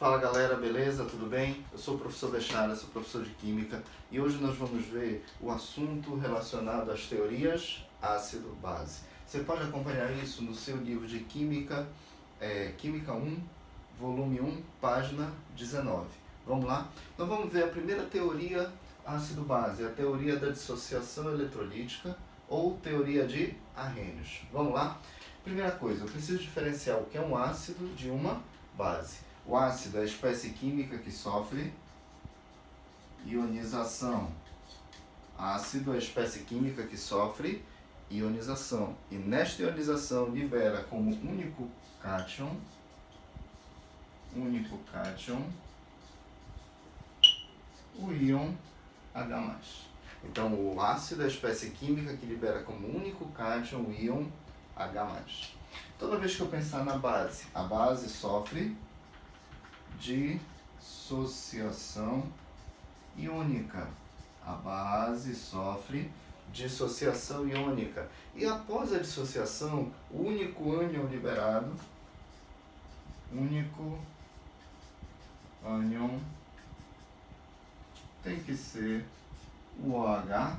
Fala galera, beleza? Tudo bem? Eu sou o professor Deixara, sou professor de Química e hoje nós vamos ver o assunto relacionado às teorias ácido-base. Você pode acompanhar isso no seu livro de Química, Química 1, volume 1, página 19. Vamos lá? Então vamos ver a primeira teoria ácido-base, a teoria da dissociação eletrolítica ou teoria de Arrhenius. Vamos lá? Primeira coisa, eu preciso diferenciar o que é um ácido de uma base. O ácido é a espécie química que sofre ionização. Ácido é a espécie química que sofre ionização. E nesta ionização libera como único cátion, o íon H+. Então o ácido é a espécie química que libera como único cátion o íon H+. Toda vez que eu pensar na base, a base sofre dissociação iônica. A base sofre dissociação iônica. E após a dissociação, o único ânion liberado, tem que ser o OH-.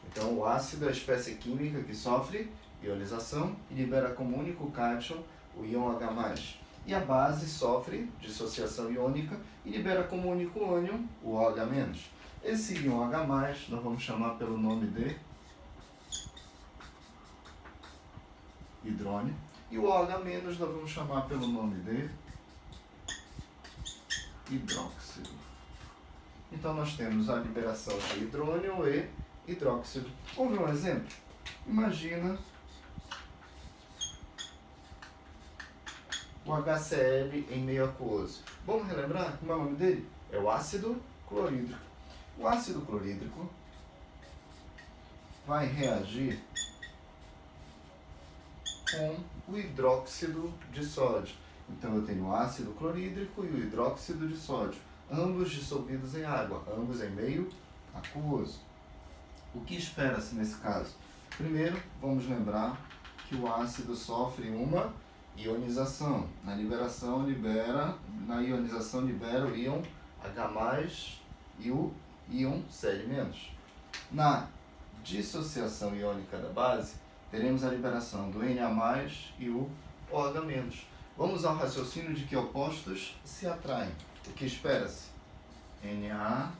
Então o ácido é a espécie química que sofre ionização e libera como único cátion o íon H+. E a base sofre dissociação iônica e libera como único ânion o OH-. Esse íon H+, nós vamos chamar pelo nome de hidrônio. E o OH- nós vamos chamar pelo nome de hidróxido. Então nós temos a liberação de hidrônio e hidróxido. Vamos ver um exemplo? Imagina o HCl em meio aquoso. Vamos relembrar como é o nome dele? É o ácido clorídrico. O ácido clorídrico vai reagir com o hidróxido de sódio. Então eu tenho o ácido clorídrico e o hidróxido de sódio, ambos dissolvidos em água, ambos em meio aquoso. O que espera-se nesse caso? Primeiro, vamos lembrar que o ácido sofre uma ionização. Na ionização libera o íon H+ e o íon Cl-. Na dissociação iônica da base, teremos a liberação do Na+ e o OH-. Vamos ao raciocínio de que opostos se atraem. O que espera-se? NaCl,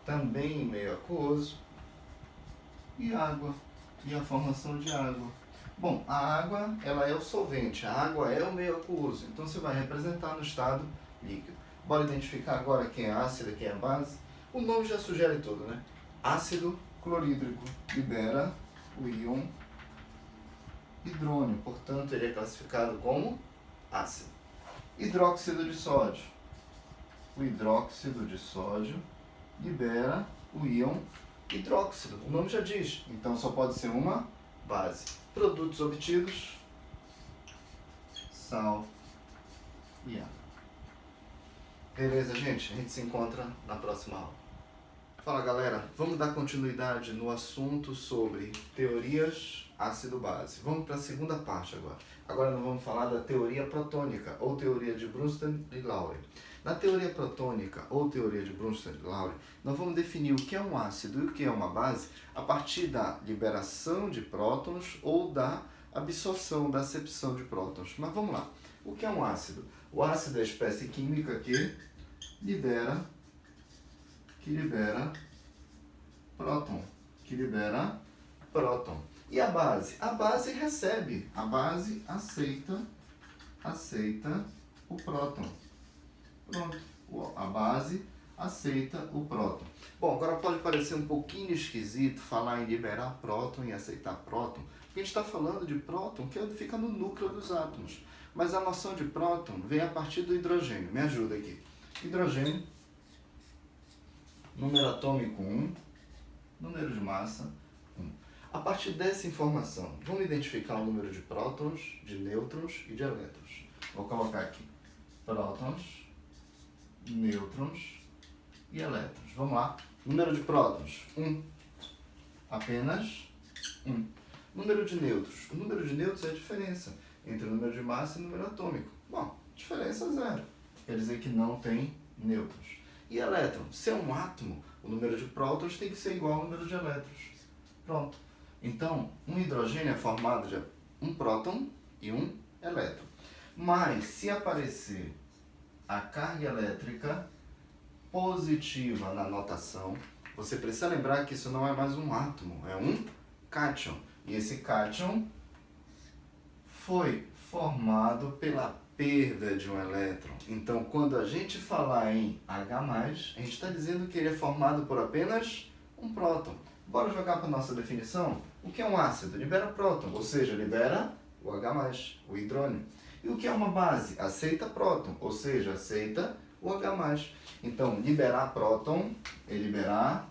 também em meio aquoso, e água, e a formação de água. Bom, a água ela é o solvente, a água é o meio aquoso, então você vai representar no estado líquido. Bora identificar agora quem é ácido e quem é base? O nome já sugere tudo, né? Ácido clorídrico libera o íon hidrônio, portanto ele é classificado como ácido. Hidróxido de sódio. O hidróxido de sódio libera o íon hidróxido, o nome já diz, então só pode ser uma base. Produtos obtidos: sal e água. Beleza, gente? A gente se encontra na próxima aula. Fala galera, vamos dar continuidade no assunto sobre teorias ácido-base. Vamos para a segunda parte agora. Agora nós vamos falar da teoria protônica, ou teoria de Bronsted e Lowry. Na teoria protônica, ou teoria de Bronsted e Lowry, nós vamos definir o que é um ácido e o que é uma base a partir da liberação de prótons ou da absorção, da acepção de prótons. Mas vamos lá. O que é um ácido? O ácido é a espécie química que libera próton. E a base? A base recebe, a base aceita o próton. Pronto, a base aceita o próton. Bom, agora pode parecer um pouquinho esquisito falar em liberar próton e aceitar próton, porque a gente está falando de próton que fica no núcleo dos átomos. Mas a noção de próton vem a partir do hidrogênio. Me ajuda aqui. Hidrogênio, número atômico 1, número de massa 1. A partir dessa informação, vamos identificar o número de prótons, de nêutrons e de elétrons. Vou colocar aqui prótons, nêutrons e elétrons. Vamos lá. Número de prótons, 1. Apenas 1. Número de nêutrons. O número de nêutrons é a diferença entre o número de massa e o número atômico? Bom, diferença zero. Quer dizer que não tem nêutrons. E elétron? Se é um átomo, o número de prótons tem que ser igual ao número de elétrons. Pronto. Então, um hidrogênio é formado de um próton e um elétron. Mas, se aparecer a carga elétrica positiva na notação, você precisa lembrar que isso não é mais um átomo, é um cátion. E esse cátion foi formado pela perda de um elétron. Então, quando a gente falar em H+, a gente está dizendo que ele é formado por apenas um próton. Bora jogar para a nossa definição? O que é um ácido? Libera próton, ou seja, libera o H+, o hidrônio. E o que é uma base? Aceita próton, ou seja, aceita o H+. Então, liberar próton é liberar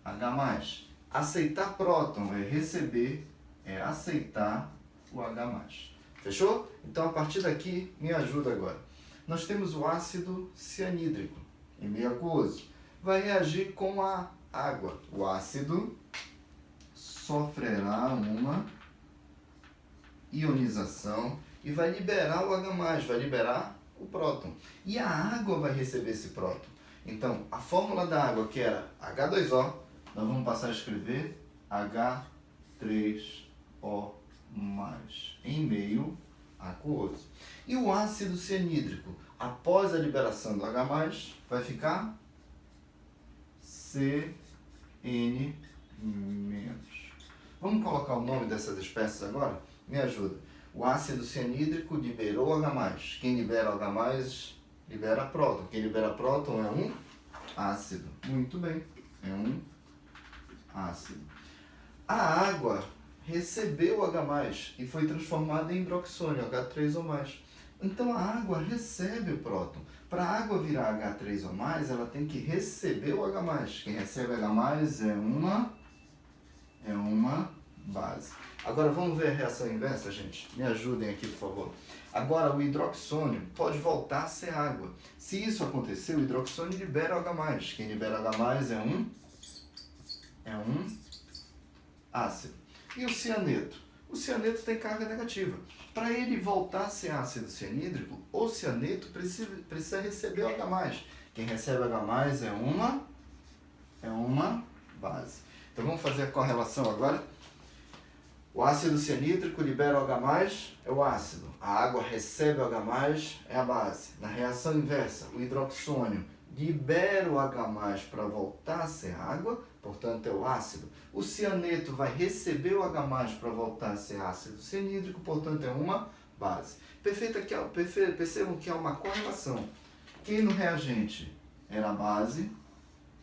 H+. Aceitar próton é receber, é aceitar o H+. Fechou? Então, a partir daqui, me ajuda agora. Nós temos o ácido cianídrico, em meio aquoso. Vai reagir com a água. O ácido sofrerá uma ionização e vai liberar o H+, vai liberar o próton. E a água vai receber esse próton. Então, a fórmula da água, que era H2O, nós vamos passar a escrever H3O+, em meio aquoso. E o ácido cianídrico, após a liberação do H+, vai ficar CN-. Vamos colocar o nome dessas espécies agora? Me ajuda. O ácido cianídrico liberou H+. Quem libera H+, libera próton. Quem libera próton é um ácido. Muito bem, é um ácido. A água recebeu H+, e foi transformada em hidroxônio, H3O+. Então a água recebe o próton. Para a água virar H3O+, ela tem que receber o H+. Quem recebe H+, é uma base. Agora vamos ver a reação inversa, gente? Me ajudem aqui, por favor. Agora o hidroxônio pode voltar a ser água. Se isso acontecer, o hidroxônio libera o H+. Quem libera H+, é um ácido. E o cianeto? O cianeto tem carga negativa. Para ele voltar a ser ácido cianídrico, o cianeto precisa receber o H+. Quem recebe H+, é uma base. Então vamos fazer a correlação agora. O ácido cianídrico libera o H+, é o ácido. A água recebe o H+, é a base. Na reação inversa, o hidroxônio libera o H+ para voltar a ser água, portanto é o ácido. O cianeto vai receber o H+ para voltar a ser ácido cianídrico, portanto é uma base. Percebam que há uma correlação. Quem no reagente era base,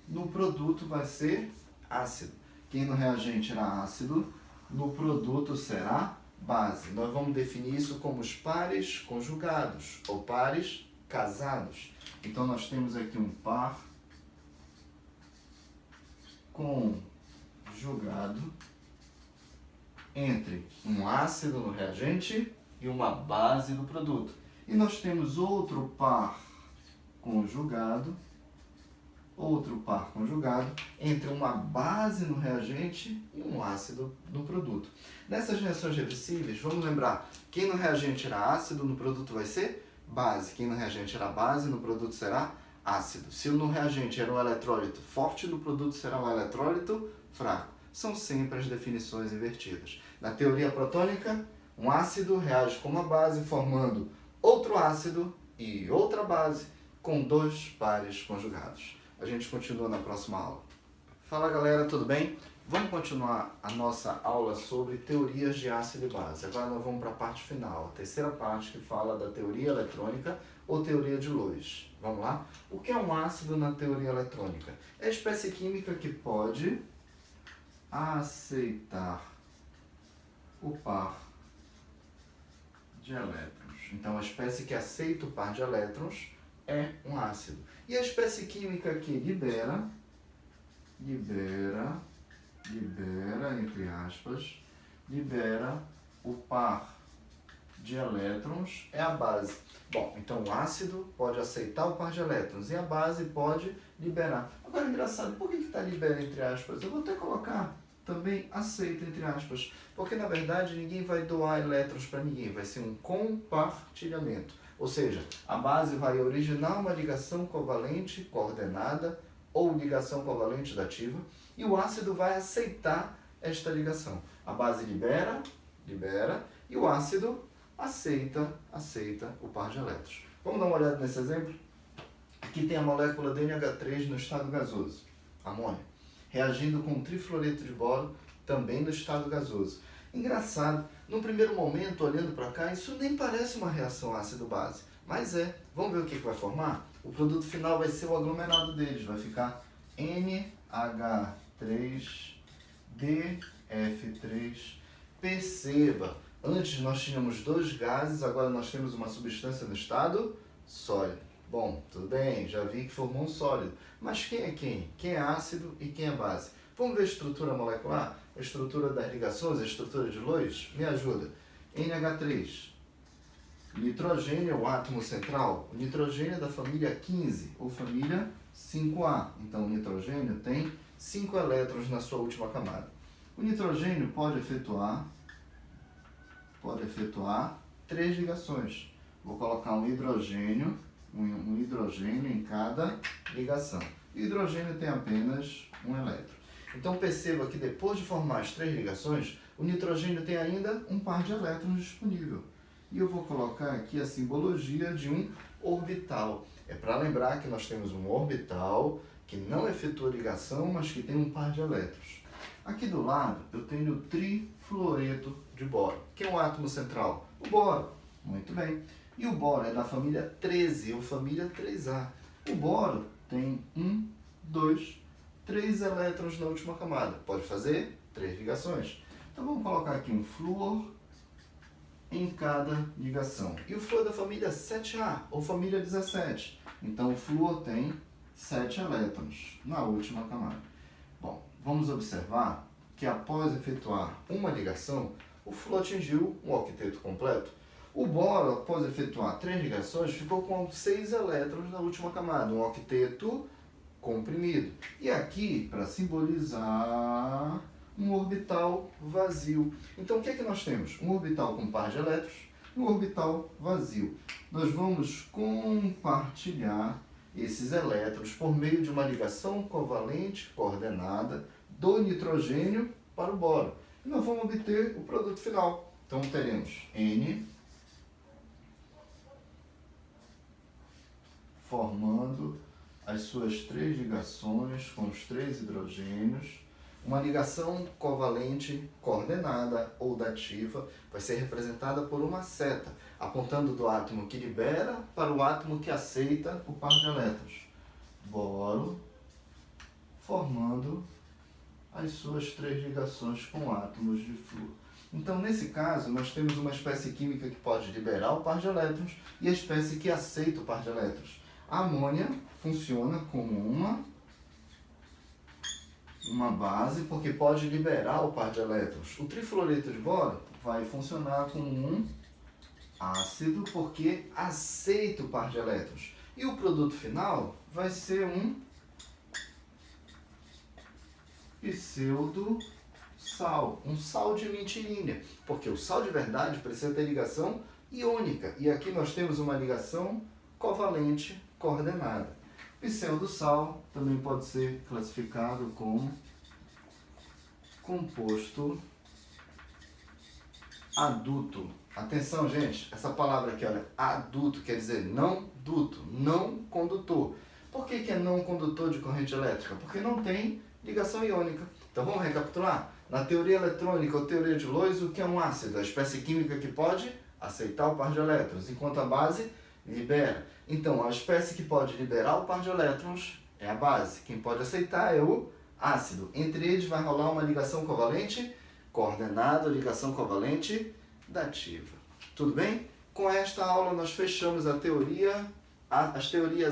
no produto vai ser ácido. Quem no reagente era ácido, no produto será base. Nós vamos definir isso como os pares conjugados ou pares casados. Então nós temos aqui um par conjugado entre um ácido no reagente e uma base no produto. E nós temos outro par conjugado entre uma base no reagente e um ácido no produto. Nessas reações reversíveis, vamos lembrar, quem no reagente era ácido, no produto vai ser base. Quem no reagente era base, no produto será ácido. Se no reagente era um eletrólito forte, no produto será um eletrólito fraco. São sempre as definições invertidas. Na teoria protônica, um ácido reage com uma base, formando outro ácido e outra base com dois pares conjugados. A gente continua na próxima aula. Fala galera, tudo bem? Vamos continuar a nossa aula sobre teorias de ácido e base. Agora nós vamos para a parte final, a terceira parte que fala da teoria eletrônica ou teoria de luz. Vamos lá? O que é um ácido na teoria eletrônica? É a espécie química que pode aceitar o par de elétrons. Então a espécie que aceita o par de elétrons é um ácido. E a espécie química que libera, entre aspas, libera o par de elétrons é a base. Bom, então o ácido pode aceitar o par de elétrons e a base pode liberar. Agora, engraçado, por que está libera entre aspas? Eu vou até colocar, também aceita, entre aspas, porque na verdade ninguém vai doar elétrons para ninguém, vai ser um compartilhamento. Ou seja, a base vai originar uma ligação covalente coordenada ou ligação covalente dativa e o ácido vai aceitar esta ligação. A base libera e o ácido aceita o par de elétrons. Vamos dar uma olhada nesse exemplo? Aqui tem a molécula DNH3 no estado gasoso, amônia, reagindo com trifluoreto de boro também no estado gasoso. Engraçado, no primeiro momento, olhando para cá, isso nem parece uma reação ácido-base, mas é. Vamos ver o que vai formar? O produto final vai ser o aglomerado deles, vai ficar NH3DF3. Perceba, antes nós tínhamos dois gases, agora nós temos uma substância no estado sólido. Bom, tudo bem, já vi que formou um sólido, mas quem é quem? Quem é ácido e quem é base? Vamos ver a estrutura molecular? A estrutura das ligações, a estrutura de luz? Me ajuda. NH3. Nitrogênio é o átomo central. O nitrogênio é da família 15, ou família 5A. Então, o nitrogênio tem 5 elétrons na sua última camada. O nitrogênio pode efetuar 3 ligações. Vou colocar um hidrogênio em cada ligação. O hidrogênio tem apenas um elétron. Então perceba que depois de formar as 3 ligações, o nitrogênio tem ainda um par de elétrons disponível. E eu vou colocar aqui a simbologia de um orbital. É para lembrar que nós temos um orbital que não efetua ligação, mas que tem um par de elétrons. Aqui do lado eu tenho o trifluoreto de boro. Que é o átomo central? O boro. Muito bem. E o boro é da família 13, ou família 3A. O boro tem 3 elétrons na última camada. Pode fazer 3 ligações. Então vamos colocar aqui um flúor em cada ligação. E o flúor é da família 7A, ou família 17. Então o flúor tem 7 elétrons na última camada. Bom, vamos observar que após efetuar uma ligação, o flúor atingiu um octeto completo. O boro, após efetuar 3 ligações, ficou com 6 elétrons na última camada, um octeto comprimido. E aqui, para simbolizar um orbital vazio. Então, o que é que nós temos? Um orbital com par de elétrons e um orbital vazio. Nós vamos compartilhar esses elétrons por meio de uma ligação covalente coordenada do nitrogênio para o boro. E nós vamos obter o produto final. Então, teremos N formando as suas 3 ligações com os 3 hidrogênios. Uma ligação covalente coordenada ou dativa vai ser representada por uma seta, apontando do átomo que libera para o átomo que aceita o par de elétrons. Boro formando as suas 3 ligações com átomos de flúor. Então, nesse caso, nós temos uma espécie química que pode liberar o par de elétrons e a espécie que aceita o par de elétrons. A amônia funciona como uma base, porque pode liberar o par de elétrons. O trifluoreto de boro vai funcionar como um ácido, porque aceita o par de elétrons. E o produto final vai ser um pseudo-sal, um sal de mentirinha, porque o sal de verdade precisa ter ligação iônica. E aqui nós temos uma ligação covalente coordenada. Pseudo-sal também pode ser classificado como composto aduto. Atenção, gente, essa palavra aqui, olha, aduto, quer dizer não duto, não condutor. Por que é não condutor de corrente elétrica? Porque não tem ligação iônica. Então vamos recapitular? Na teoria eletrônica ou teoria de Lois, o que é um ácido? A espécie química que pode aceitar o par de elétrons, enquanto a base libera. Então, a espécie que pode liberar o par de elétrons é a base. Quem pode aceitar é o ácido. Entre eles vai rolar uma ligação covalente coordenada, ligação covalente dativa. Tudo bem? Com esta aula nós fechamos as teorias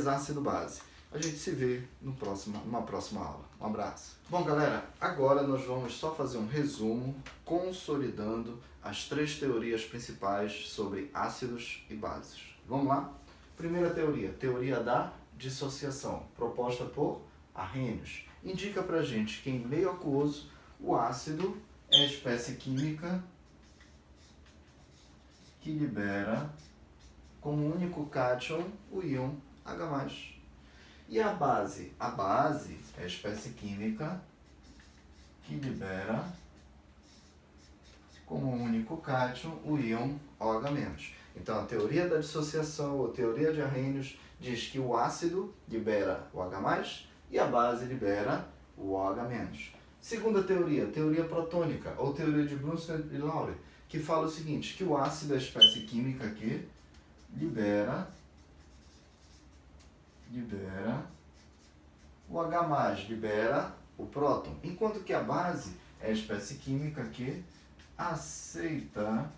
ácido-base. A gente se vê numa próxima aula. Um abraço. Bom, galera, agora nós vamos só fazer um resumo consolidando as 3 teorias principais sobre ácidos e bases. Vamos lá? Primeira teoria, teoria da dissociação, proposta por Arrhenius. Indica pra gente que em meio aquoso O ácido é a espécie química que libera como único cátion o íon H+. E a base? A base é a espécie química que libera como único cátion o íon OH-. Então, a teoria da dissociação ou teoria de Arrhenius diz que o ácido libera o H+, e a base libera o OH-. Segunda teoria, teoria protônica, ou teoria de Brunstad e Lowry, que fala o seguinte, que o ácido é a espécie química que libera o H+, libera o próton, enquanto que a base é a espécie química que aceita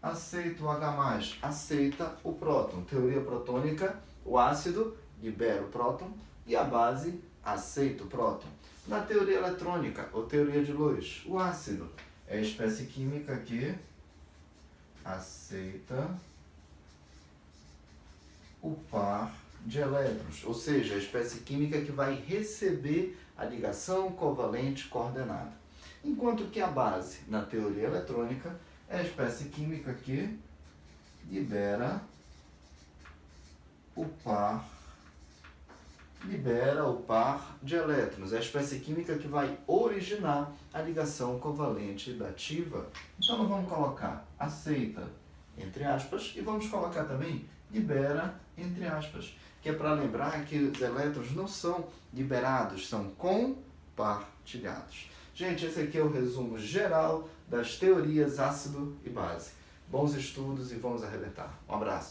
o H+, aceita o próton. Teoria protônica, o ácido libera o próton e a base aceita o próton. Na teoria eletrônica, ou teoria de luz, o ácido é a espécie química que aceita o par de elétrons, ou seja, a espécie química que vai receber a ligação covalente coordenada. Enquanto que a base, na teoria eletrônica, é a espécie química que libera o par de elétrons. É a espécie química que vai originar a ligação covalente dativa. Então, nós vamos colocar aceita, entre aspas, e vamos colocar também libera, entre aspas, que é para lembrar que os elétrons não são liberados, são compartilhados. Gente, esse aqui é o resumo geral das teorias ácido e base. Bons estudos e vamos arrebentar. Um abraço.